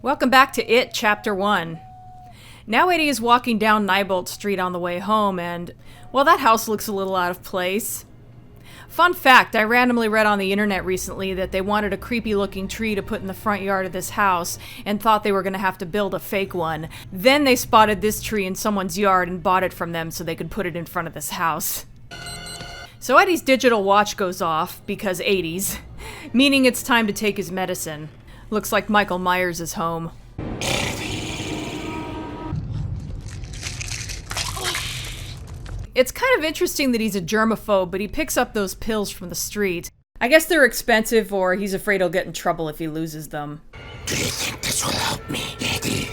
Welcome back to It, Chapter 1. Now Eddie is walking down Neibolt Street on the way home, and, well, that house looks a little out of place. Fun fact, I randomly read on the internet recently that they wanted a creepy-looking tree to put in the front yard of this house and thought they were going to have to build a fake one. Then they spotted this tree in someone's yard and bought it from them so they could put it in front of this house. So Eddie's digital watch goes off, because 80s, meaning it's time to take his medicine. Looks like Michael Myers is home. It's kind of interesting that he's a germaphobe, but he picks up those pills from the street. I guess they're expensive, or he's afraid he'll get in trouble if he loses them. Do you think this will help me, Eddie?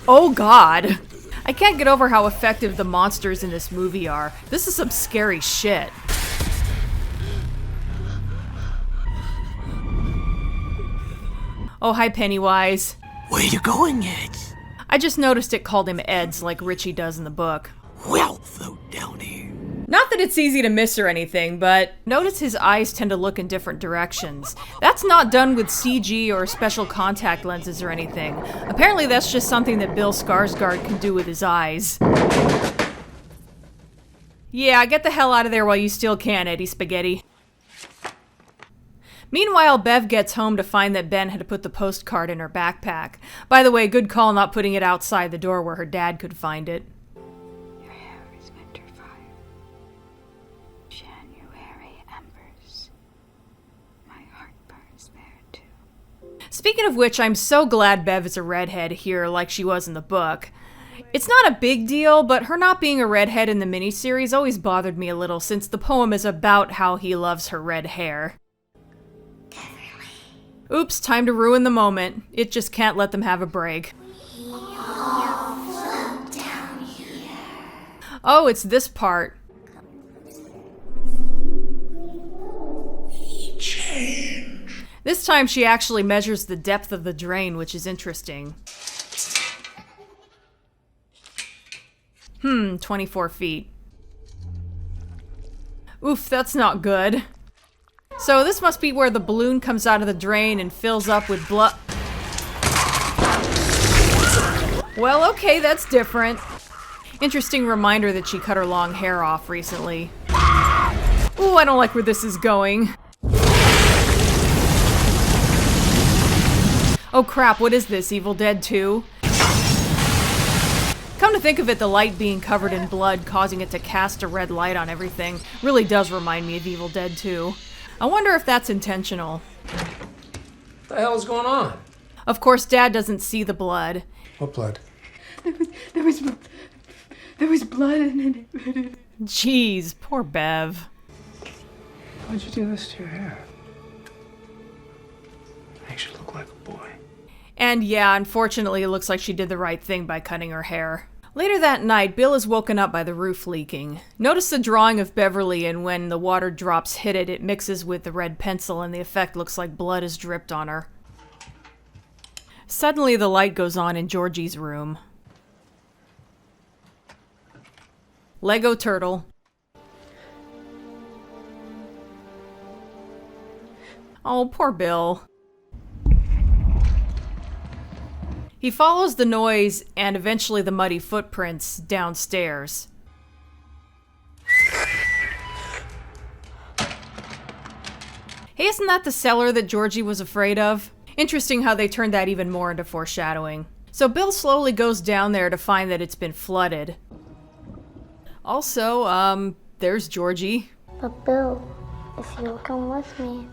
Oh god! I can't get over how effective the monsters in this movie are. This is some scary shit. Oh, hi Pennywise. Where you going, Ed? I just noticed it called him Eds like Richie does in the book. Well, float down here. Not that it's easy to miss or anything, but notice his eyes tend to look in different directions. That's not done with CG or special contact lenses or anything. Apparently that's just something that Bill Skarsgård can do with his eyes. Yeah, get the hell out of there while you still can, Eddie Spaghetti. Meanwhile, Bev gets home to find that Ben had put the postcard in her backpack. By the way, good call not putting it outside the door where her dad could find it. Speaking of which, I'm so glad Bev is a redhead here like she was in the book. It's not a big deal, but her not being a redhead in the miniseries always bothered me a little since the poem is about how he loves her red hair. Oops, time to ruin the moment. It just can't let them have a break. Oh, it's this part. This time she actually measures the depth of the drain, which is interesting. 24 feet. Oof, that's not good. So this must be where the balloon comes out of the drain and fills up with blood. Well, okay, that's different. Interesting reminder that she cut her long hair off recently. Ooh, I don't like where this is going. Oh crap, what is this, Evil Dead 2? Come to think of it, the light being covered in blood, causing it to cast a red light on everything, really does remind me of Evil Dead 2. I wonder if that's intentional. What the hell is going on? Of course, Dad doesn't see the blood. What blood? There was blood in it. Jeez, poor Bev. Why'd you do this to your hair? Makes you look like a boy. And yeah, unfortunately, it looks like she did the right thing by cutting her hair. Later that night, Bill is woken up by the roof leaking. Notice the drawing of Beverly, and when the water drops hit it, it mixes with the red pencil, and the effect looks like blood is dripped on her. Suddenly, the light goes on in Georgie's room. Lego turtle. Oh, poor Bill. He follows the noise and eventually the muddy footprints downstairs. Hey, isn't that the cellar that Georgie was afraid of? Interesting how they turned that even more into foreshadowing. So Bill slowly goes down there to find that it's been flooded. Also, there's Georgie. But Bill, if you'll come with me,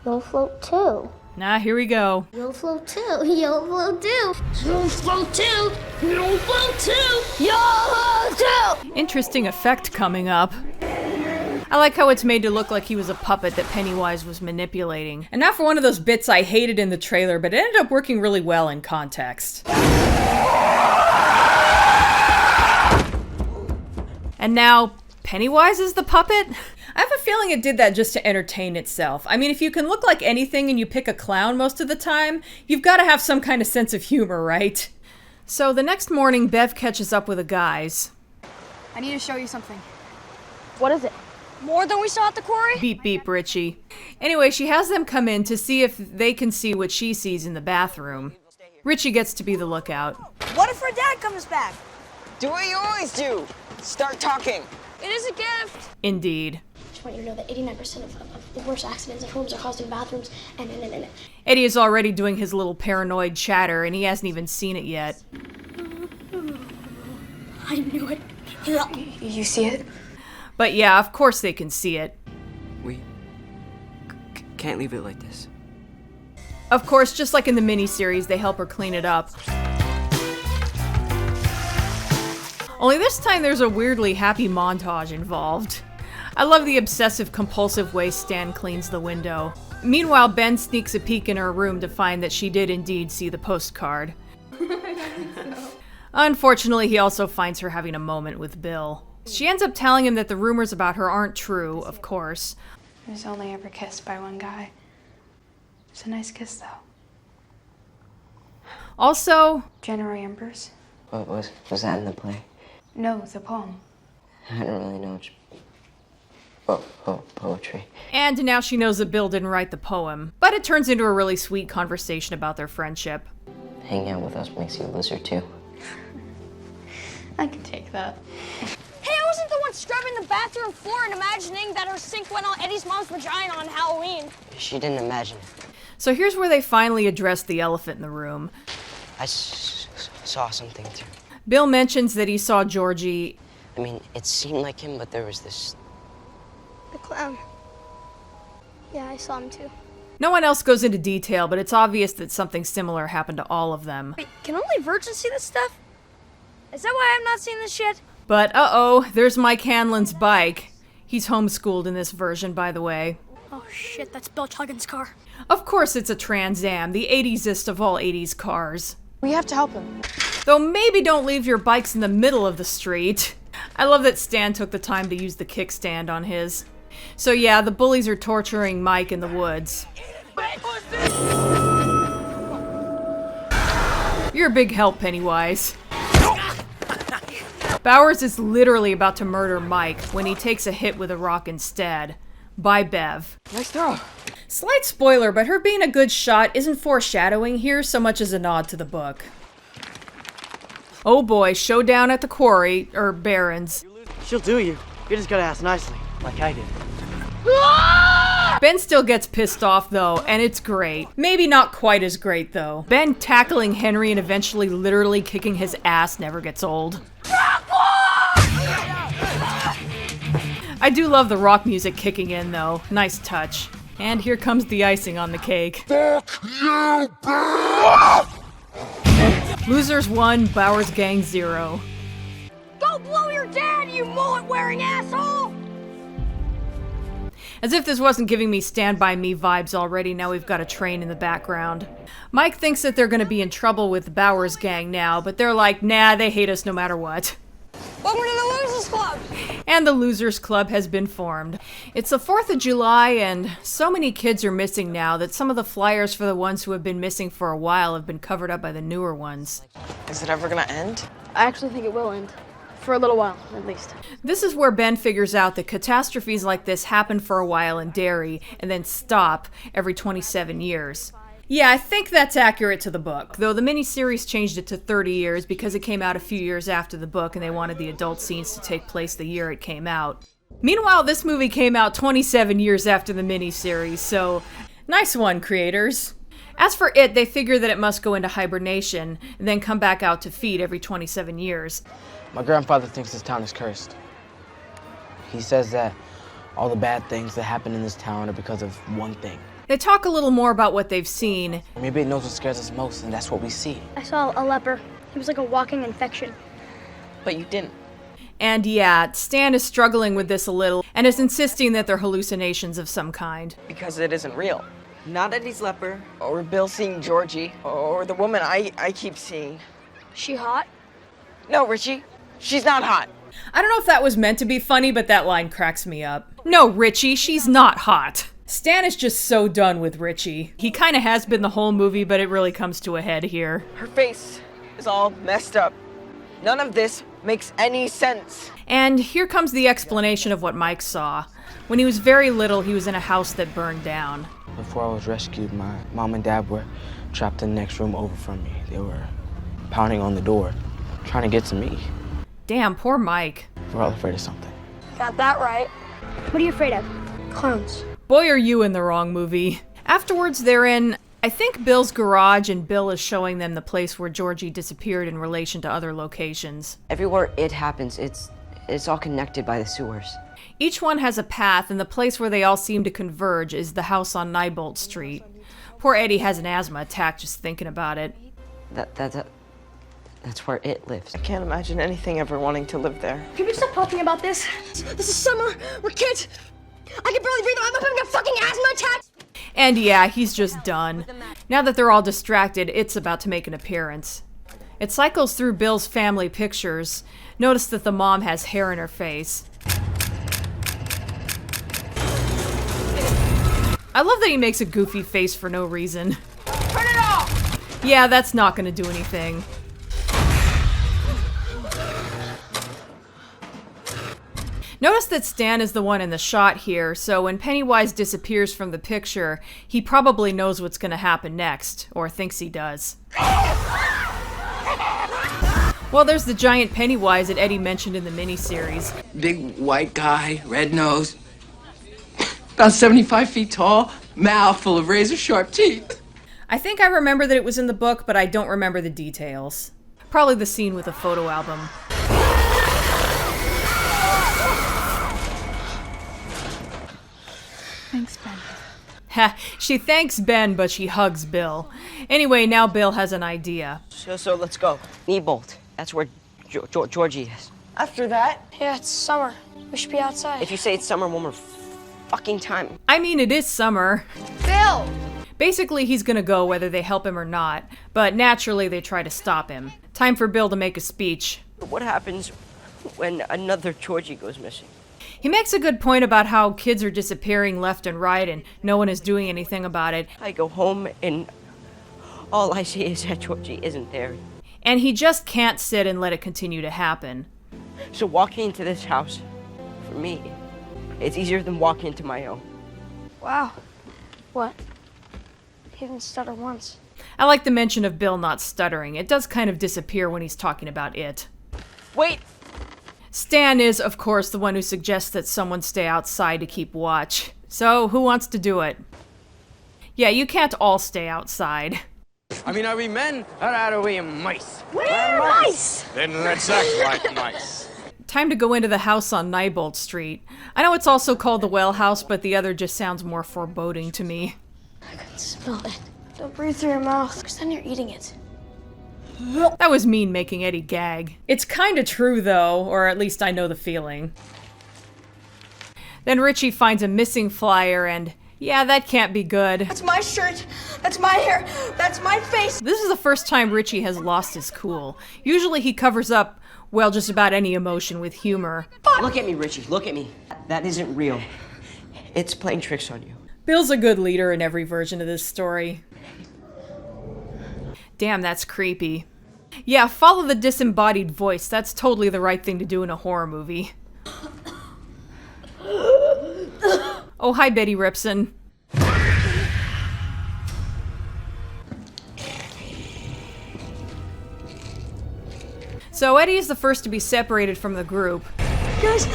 you'll float too. Nah, here we go. You'll float too. You'll float too. You'll float too. You'll float too. You'll float too. Interesting effect coming up. I like how it's made to look like he was a puppet that Pennywise was manipulating. And now for one of those bits I hated in the trailer, but it ended up working really well in context. And now, Pennywise is the puppet? I have a feeling it did that just to entertain itself. I mean, if you can look like anything and you pick a clown most of the time, you've got to have some kind of sense of humor, right? So the next morning, Bev catches up with the guys. I need to show you something. What is it? More than we saw at the quarry? Beep beep, Richie. Anyway, she has them come in to see if they can see what she sees in the bathroom. Richie gets to be the lookout. What if her dad comes back? Do what you always do. Start talking. It is a gift. Indeed. I just want you to know that 89% of the worst accidents at homes are caused in bathrooms, and Eddie is already doing his little paranoid chatter, and he hasn't even seen it yet. I knew it. You see it? But yeah, of course they can see it. We can't leave it like this. Of course, just like in the miniseries, they help her clean it up. Only this time there's a weirdly happy montage involved. I love the obsessive-compulsive way Stan cleans the window. Meanwhile, Ben sneaks a peek in her room to find that she did indeed see the postcard. Unfortunately, he also finds her having a moment with Bill. She ends up telling him that the rumors about her aren't true, of course. I was only ever kissed by one guy. It's a nice kiss, though. Also, January Embers? What was that in the play? No, the poem. I don't really know poetry. and now she knows that Bill didn't write the poem. But it turns into a really sweet conversation about their friendship. Hanging out with us makes you a loser too. I can take that. Hey, I wasn't the one scrubbing the bathroom floor and imagining that her sink went on Eddie's mom's vagina on Halloween. She didn't imagine it. So here's where they finally address the elephant in the room. I saw something too. Bill mentions that he saw Georgie. I mean, it seemed like him, but there was this... The clown. Yeah, I saw him too. No one else goes into detail, but it's obvious that something similar happened to all of them. Wait, can only virgins see this stuff? Is that why I'm not seeing this shit? But uh-oh, there's Mike Hanlon's bike. He's homeschooled in this version, by the way. Oh shit, that's Bill Huggins' car. Of course it's a Trans Am, the 80s-est of all 80s cars. We have to help him. Though maybe don't leave your bikes in the middle of the street. I love that Stan took the time to use the kickstand on his. So yeah, the bullies are torturing Mike in the woods. You're a big help, Pennywise. Bowers is literally about to murder Mike when he takes a hit with a rock instead. By Bev. Nice throw. Slight spoiler, but her being a good shot isn't foreshadowing here so much as a nod to the book. Oh boy, showdown at the quarry, or Barrens. She'll do you. You just gotta ask nicely, like I did. Ben still gets pissed off though, and it's great. Maybe not quite as great though. Ben tackling Henry and eventually literally kicking his ass never gets old. I do love the rock music kicking in though. Nice touch. And here comes the icing on the cake. Fuck you, Losers 1, Bowers Gang 0. Go blow your dad, you mullet-wearing asshole! As if this wasn't giving me Stand By Me vibes already, now we've got a train in the background. Mike thinks that they're gonna be in trouble with the Bowers Gang now, but they're like, nah, they hate us no matter what. Welcome to the Losers Club! And the Losers Club has been formed. It's the 4th of July, and so many kids are missing now that some of the flyers for the ones who have been missing for a while have been covered up by the newer ones. Is it ever gonna end? I actually think it will end. For a little while, at least. This is where Ben figures out that catastrophes like this happen for a while in Derry, and then stop every 27 years. Yeah, I think that's accurate to the book, though the miniseries changed it to 30 years because it came out a few years after the book and they wanted the adult scenes to take place the year it came out. Meanwhile, this movie came out 27 years after the miniseries, so nice one, creators. As for it, they figure that it must go into hibernation and then come back out to feed every 27 years. My grandfather thinks this town is cursed. He says that all the bad things that happen in this town are because of one thing. They talk a little more about what they've seen. Maybe it knows what scares us most, and that's what we see. I saw a leper. He was like a walking infection. But you didn't. And yeah, Stan is struggling with this a little, and is insisting that they're hallucinations of some kind. Because it isn't real. Not Eddie's leper, or Bill seeing Georgie, or the woman I keep seeing. She hot? No, Richie. She's not hot. I don't know if that was meant to be funny, but that line cracks me up. No, Richie, she's not hot. Stan is just so done with Richie. He kind of has been the whole movie, but it really comes to a head here. Her face is all messed up. None of this makes any sense. And here comes the explanation of what Mike saw. When he was very little, he was in a house that burned down. Before I was rescued, my mom and dad were trapped in the next room over from me. They were pounding on the door, trying to get to me. Damn, poor Mike. We're all afraid of something. Got that right. What are you afraid of? Clones. Boy, are you in the wrong movie. Afterwards, they're in, I think, Bill's garage, and Bill is showing them the place where Georgie disappeared in relation to other locations. Everywhere it happens, it's all connected by the sewers. Each one has a path, and the place where they all seem to converge is the house on Neibolt Street. Poor Eddie has an asthma attack just thinking about it. That's where it lives. I can't imagine anything ever wanting to live there. Can we stop talking about this? This is summer. We're kids. I can barely breathe. I'm having a fucking asthma attack. And yeah, he's just done. Now that they're all distracted, it's about to make an appearance. It cycles through Bill's family pictures. Notice that the mom has hair in her face. I love that he makes a goofy face for no reason. Turn it off. Yeah, that's not gonna do anything. Notice that Stan is the one in the shot here, so when Pennywise disappears from the picture, he probably knows what's gonna happen next, or thinks he does. Well, there's the giant Pennywise that Eddie mentioned in the miniseries. Big white guy, red nose. About 75 feet tall, mouth full of razor-sharp teeth. I think I remember that it was in the book, but I don't remember the details. Probably the scene with the photo album. Thanks, Ben. Ha, she thanks Ben, but she hugs Bill. Anyway, now Bill has an idea. So let's go. Neibolt. That's where Georgie is. After that, Yeah, it's summer. We should be outside. If you say it's summer one more fucking time. I mean, it is summer. Bill! Basically, he's gonna go whether they help him or not, but naturally they try to stop him. Time for Bill to make a speech. What happens when another Georgie goes missing? He makes a good point about how kids are disappearing left and right and no one is doing anything about it. I go home and all I see is that Georgie isn't there. And he just can't sit and let it continue to happen. So walking into this house, for me, it's easier than walking into my own. Wow. What? He didn't stutter once. I like the mention of Bill not stuttering. It does kind of disappear when he's talking about it. Wait! Stan is, of course, the one who suggests that someone stay outside to keep watch. So, who wants to do it? Yeah, you can't all stay outside. I mean, are we men or are we mice? We're mice! Then let's act like mice. Time to go into the house on Neibolt Street. I know it's also called the Well House, but the other just sounds more foreboding to me. I can smell it. Don't breathe through your mouth, because then you're eating it. That was mean making Eddie gag. It's kinda true though, or at least I know the feeling. Then Richie finds a missing flyer and, yeah, that can't be good. That's my shirt. That's my hair. That's my face. This is the first time Richie has lost his cool. Usually he covers up, well, just about any emotion with humor. Look at me, Richie. Look at me. That isn't real. It's playing tricks on you. Bill's a good leader in every version of this story. Damn, that's creepy. Yeah, follow the disembodied voice. That's totally the right thing to do in a horror movie. Oh, hi, Betty Ripson. So Eddie is the first to be separated from the group. Guys!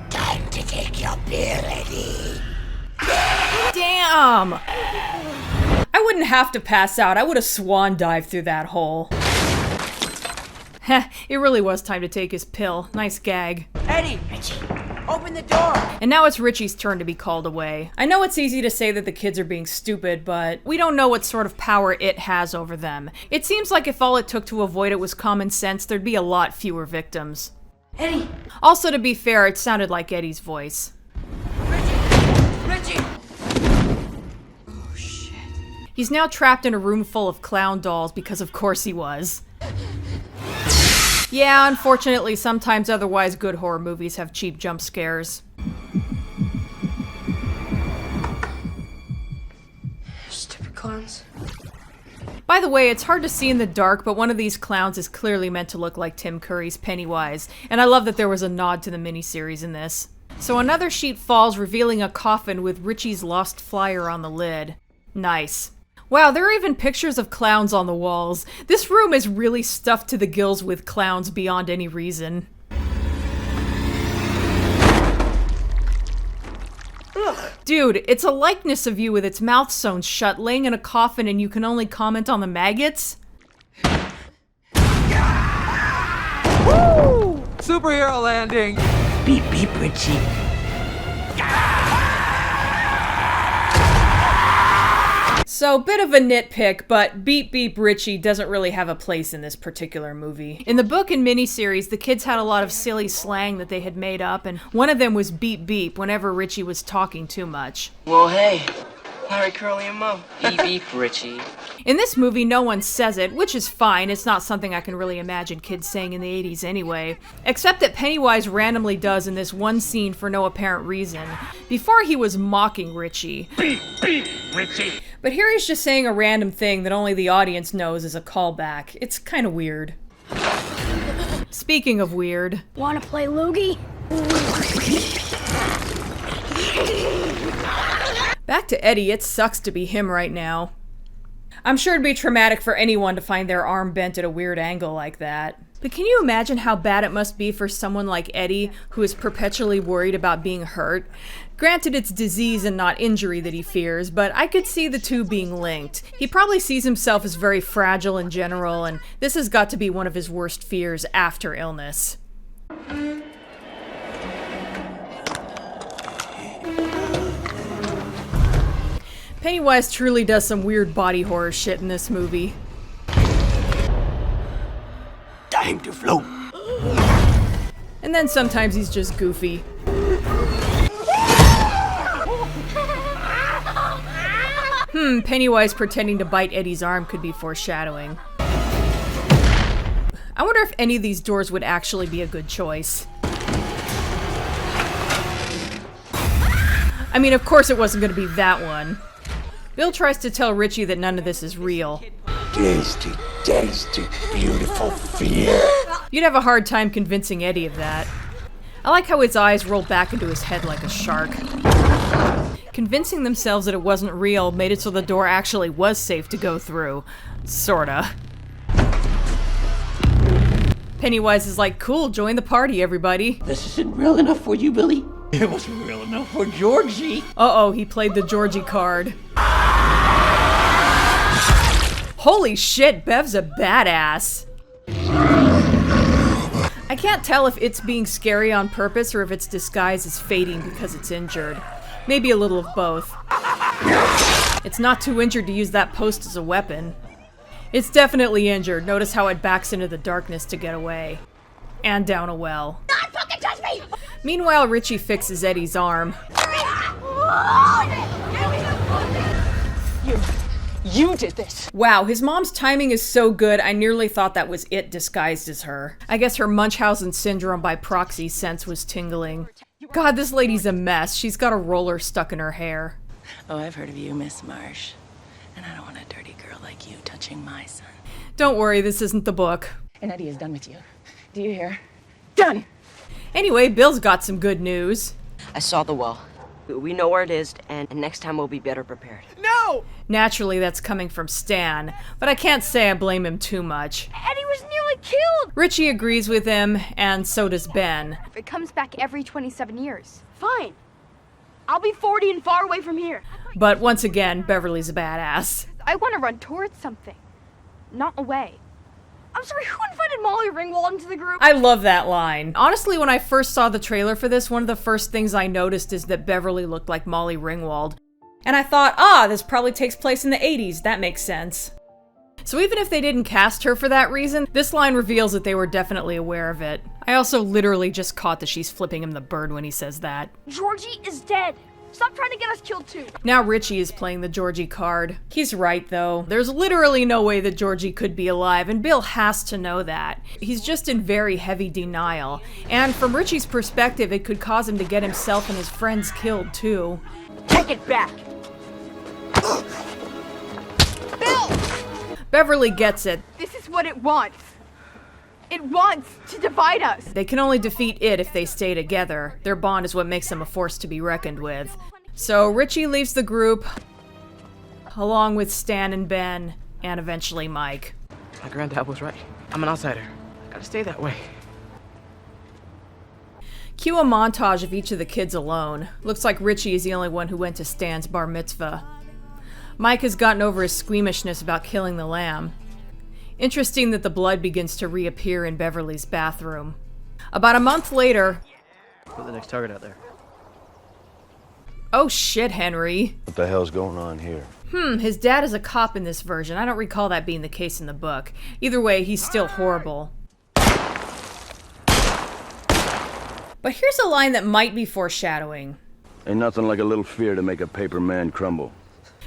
Time to take your pill, Eddie. Damn! I wouldn't have to pass out. I would have swan dived through that hole. Heh, it really was time to take his pill. Nice gag. Eddie, open the door. And now it's Richie's turn to be called away. I know it's easy to say that the kids are being stupid, but we don't know what sort of power it has over them. It seems like if all it took to avoid it was common sense, there'd be a lot fewer victims. Eddie, Also, to be fair, it sounded like Eddie's voice. Richie. He's now trapped in a room full of clown dolls because of course he was. Yeah, unfortunately, sometimes otherwise good horror movies have cheap jump scares. Stupid clowns. By the way, it's hard to see in the dark, but one of these clowns is clearly meant to look like Tim Curry's Pennywise, and I love that there was a nod to the miniseries in this. So another sheet falls, revealing a coffin with Richie's lost flyer on the lid. Nice. Wow, there are even pictures of clowns on the walls. This room is really stuffed to the gills with clowns beyond any reason. Dude, it's a likeness of you with its mouth sewn shut, laying in a coffin, and you can only comment on the maggots? Woo! Superhero landing! Beep, beep, Richie. So, bit of a nitpick, but Beep Beep Richie doesn't really have a place in this particular movie. In the book and miniseries, the kids had a lot of silly slang that they had made up, and one of them was beep beep whenever Richie was talking too much. Well, hey, Larry, Curly, and Mo. Beep, beep, Richie. In this movie, no one says it, which is fine. It's not something I can really imagine kids saying in the 80s anyway. Except that Pennywise randomly does in this one scene for no apparent reason. Before he was mocking Richie. Beep, beep, Richie. But here he's just saying a random thing that only the audience knows is a callback. It's kind of weird. Speaking of weird. Wanna play loogie? Back to Eddie, it sucks to be him right now. I'm sure it'd be traumatic for anyone to find their arm bent at a weird angle like that. But can you imagine how bad it must be for someone like Eddie, who is perpetually worried about being hurt? Granted, it's disease and not injury that he fears, but I could see the two being linked. He probably sees himself as very fragile in general, and this has got to be one of his worst fears after illness. Pennywise truly does some weird body horror shit in this movie. Time to float. And then sometimes he's just goofy. Pennywise pretending to bite Eddie's arm could be foreshadowing. I wonder if any of these doors would actually be a good choice. I mean, of course it wasn't going to be that one. Bill tries to tell Richie that none of this is real. Tasty, tasty, beautiful fear. You'd have a hard time convincing Eddie of that. I like how his eyes roll back into his head like a shark. Convincing themselves that it wasn't real made it so the door actually was safe to go through. Sorta. Pennywise is like, cool, join the party, everybody. This isn't real enough for you, Billy. It wasn't real enough for Georgie. Uh-oh, he played the Georgie card. Holy shit, Bev's a badass. I can't tell if it's being scary on purpose or if its disguise is fading because it's injured. Maybe a little of both. It's not too injured to use that post as a weapon. It's definitely injured. Notice how it backs into the darkness to get away. And down a well. Don't fucking touch me! Meanwhile, Richie fixes Eddie's arm. You did this. Wow, his mom's timing is so good, I nearly thought that was it disguised as her. I guess her Munchausen syndrome by proxy sense was tingling. God, this lady's a mess. She's got a roller stuck in her hair. Oh, I've heard of you, Miss Marsh. And I don't want a dirty girl like you touching my son. Don't worry, this isn't the book. And Eddie is done with you. Do you hear? Done! Anyway, Bill's got some good news. I saw the well. We know where it is, and next time we'll be better prepared. No! Naturally, that's coming from Stan, but I can't say I blame him too much. Eddie was nearly killed! Richie agrees with him, and so does Ben. It comes back every 27 years. Fine. I'll be 40 and far away from here. But once again, Beverly's a badass. I want to run towards something, not away. I'm sorry, who invited Molly Ringwald into the group? I love that line. Honestly, when I first saw the trailer for this, one of the first things I noticed is that Beverly looked like Molly Ringwald. And I thought, this probably takes place in the 80s, that makes sense. So even if they didn't cast her for that reason, this line reveals that they were definitely aware of it. I also literally just caught that she's flipping him the bird when he says that. Georgie is dead. Stop trying to get us killed too. Now Richie is playing the Georgie card. He's right though. There's literally no way that Georgie could be alive, and Bill has to know that. He's just in very heavy denial. And from Richie's perspective, it could cause him to get himself and his friends killed too. Take it back! Beverly gets it. This is what it wants. It wants to divide us. They can only defeat it if they stay together. Their bond is what makes them a force to be reckoned with. So Richie leaves the group, along with Stan and Ben, and eventually Mike. My granddad was right. I'm an outsider. I gotta stay that way. Cue a montage of each of the kids alone. Looks like Richie is the only one who went to Stan's bar mitzvah. Mike has gotten over his squeamishness about killing the lamb. Interesting that the blood begins to reappear in Beverly's bathroom. About a month later... Put the next target out there. Oh shit, Henry. What the hell's going on here? His dad is a cop in this version. I don't recall that being the case in the book. Either way, he's still horrible. But here's a line that might be foreshadowing. Ain't nothing like a little fear to make a paper man crumble.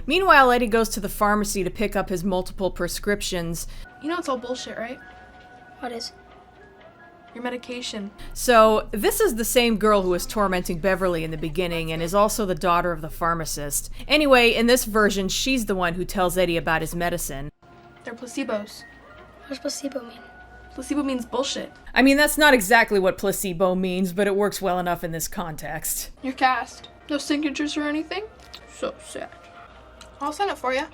Meanwhile, Eddie goes to the pharmacy to pick up his multiple prescriptions. You know it's all bullshit, right? What is? Your medication. So, this is the same girl who was tormenting Beverly in the beginning and is also the daughter of the pharmacist. Anyway, in this version, she's the one who tells Eddie about his medicine. They're placebos. What does placebo mean? Placebo means bullshit. I mean, that's not exactly what placebo means, but it works well enough in this context. Your cast. No signatures or anything? So sad. I'll sign it for you.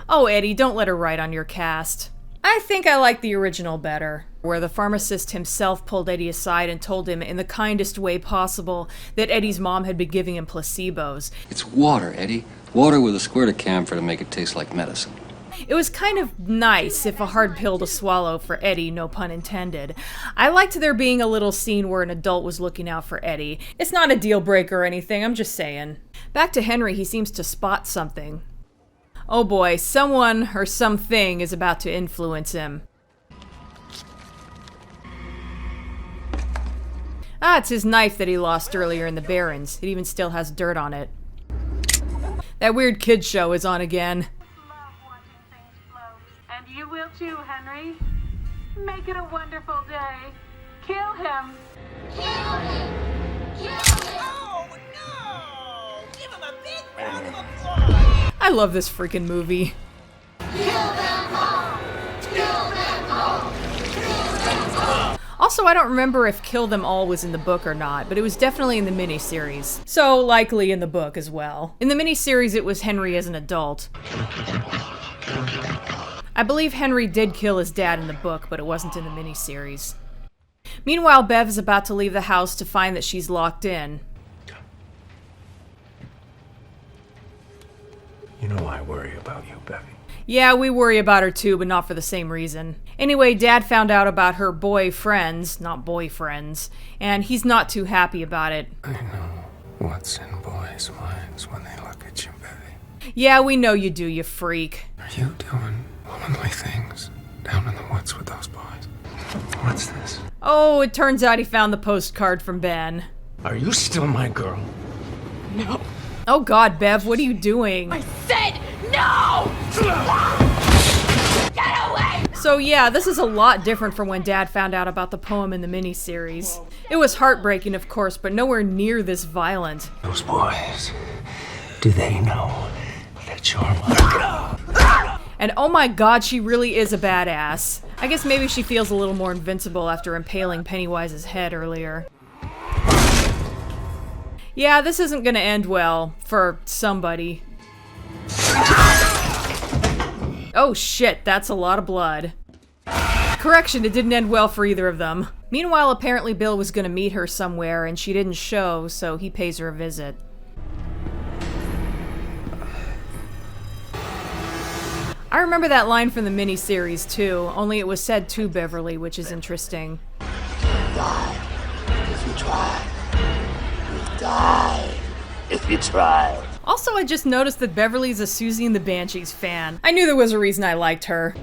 Oh, Eddie, don't let her write on your cast. I think I like the original better, where the pharmacist himself pulled Eddie aside and told him in the kindest way possible that Eddie's mom had been giving him placebos. It's water, Eddie. Water with a squirt of camphor to make it taste like medicine. It was kind of nice, if a hard pill to swallow for Eddie, no pun intended. I liked there being a little scene where an adult was looking out for Eddie. It's not a deal breaker or anything, I'm just saying. Back to Henry, he seems to spot something. Oh boy, someone or something is about to influence him. Ah, it's his knife that he lost earlier in the Barrens. It even still has dirt on it. That weird kids show is on again. And you will too, Henry. Make it a wonderful day. Kill him. Kill him! Kill him! Oh, no! Give him a big round of applause! I love this freaking movie. Kill them all! Kill them all! Kill them all! Also, I don't remember if Kill Them All was in the book or not, but it was definitely in the miniseries. So, likely in the book as well. In the miniseries, it was Henry as an adult. I believe Henry did kill his dad in the book, but it wasn't in the miniseries. Meanwhile, Bev is about to leave the house to find that she's locked in. You know I worry about you, Bevy. Yeah, we worry about her too, but not for the same reason. Anyway, Dad found out about her boyfriends, not boyfriends, and he's not too happy about it. I know what's in boys' minds when they look at you, Bevy. Yeah, we know you do, you freak. Are you doing womanly things down in the woods with those boys? What's this? Oh, it turns out he found the postcard from Ben. Are you still my girl? No. Oh god, Bev, what are you doing? I said no! Get away! So yeah, this is a lot different from when Dad found out about the poem in the miniseries. It was heartbreaking, of course, but nowhere near this violent. Those boys, do they know that you're my... And oh my god, she really is a badass. I guess maybe she feels a little more invincible after impaling Pennywise's head earlier. Yeah, this isn't gonna end well for somebody. Oh shit, that's a lot of blood. Correction, it didn't end well for either of them. Meanwhile, apparently Bill was gonna meet her somewhere and she didn't show, so he pays her a visit. I remember that line from the miniseries too, only it was said to Beverly, which is interesting. Die if you try. You die if you try. Also, I just noticed that Beverly's a Susie and the Banshees fan. I knew there was a reason I liked her.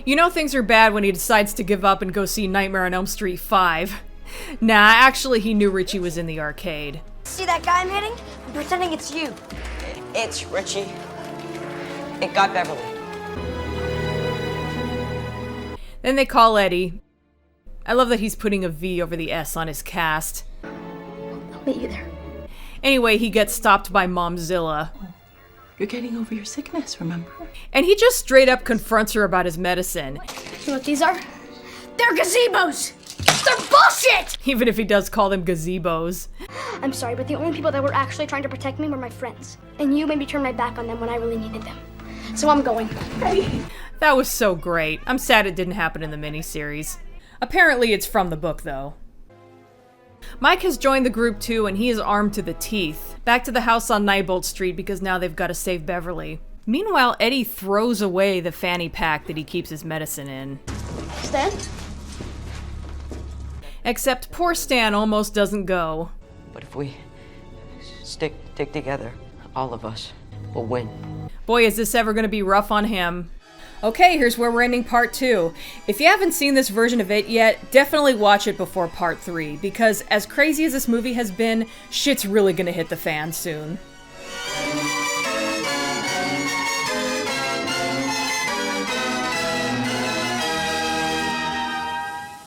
You know things are bad when he decides to give up and go see Nightmare on Elm Street 5. Nah, actually he knew Richie was in the arcade. See that guy I'm hitting? I'm pretending it's you. It's Richie. It got Beverly. Then they call Eddie. I love that he's putting a V over the S on his cast. I'll meet you there. Anyway, he gets stopped by Momzilla. You're getting over your sickness, remember? And he just straight up confronts her about his medicine. You know what these are? They're gazebos! They're bullshit! Even if he does call them gazebos. I'm sorry, but the only people that were actually trying to protect me were my friends. And you made me turn my back on them when I really needed them. So I'm going. That was so great. I'm sad it didn't happen in the miniseries. Apparently it's from the book, though. Mike has joined the group too, and he is armed to the teeth. Back to the house on Nightbolt Street because now they've got to save Beverly. Meanwhile, Eddie throws away the fanny pack that he keeps his medicine in. Stan? Except poor Stan almost doesn't go. But if we stick together, all of us will win. Boy, is this ever going to be rough on him. Okay, here's where we're ending part 2. If you haven't seen this version of it yet, definitely watch it before part 3, because as crazy as this movie has been, shit's really gonna hit the fan soon.